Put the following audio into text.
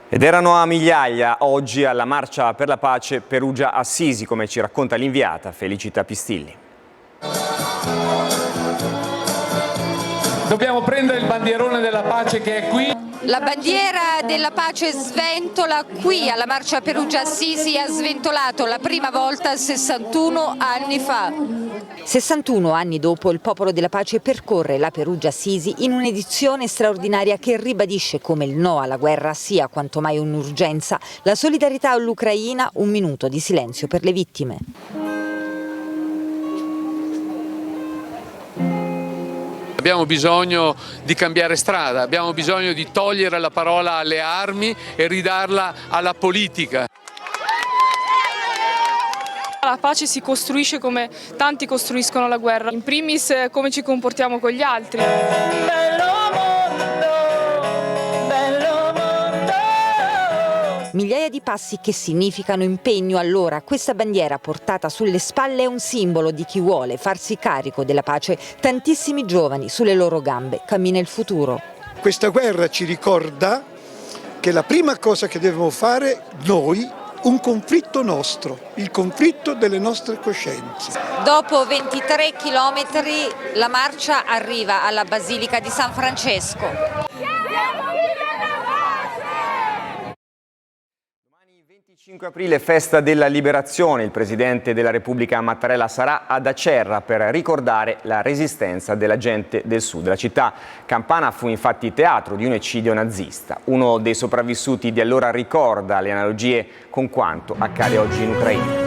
Ed erano a migliaia oggi alla Marcia per la Pace Perugia-Assisi, come ci racconta l'inviata Felicita Pistilli. Dobbiamo prendere il bandierone della pace che è qui. La bandiera della pace sventola qui alla Marcia Perugia-Assisi, ha sventolato la prima volta 61 anni fa. 61 anni dopo, il Popolo della Pace percorre la Perugia-Assisi in un'edizione straordinaria che ribadisce come il no alla guerra sia quanto mai un'urgenza, la solidarietà all'Ucraina, un minuto di silenzio per le vittime. Abbiamo bisogno di cambiare strada, abbiamo bisogno di togliere la parola alle armi e ridarla alla politica. La pace si costruisce come tanti costruiscono la guerra, in primis come ci comportiamo con gli altri. Migliaia di passi che significano impegno. Allora, questa bandiera portata sulle spalle è un simbolo di chi vuole farsi carico della pace. Tantissimi giovani sulle loro gambe, cammina il futuro. Questa guerra ci ricorda che la prima cosa che dobbiamo fare noi, un conflitto nostro, il conflitto delle nostre coscienze. Dopo 23 chilometri la marcia arriva alla Basilica di San Francesco. 25 aprile, festa della liberazione. Il Presidente della Repubblica Mattarella sarà ad Acerra per ricordare la resistenza della gente del Sud. La città campana fu infatti teatro di un eccidio nazista. Uno dei sopravvissuti di allora ricorda le analogie con quanto accade oggi in Ucraina.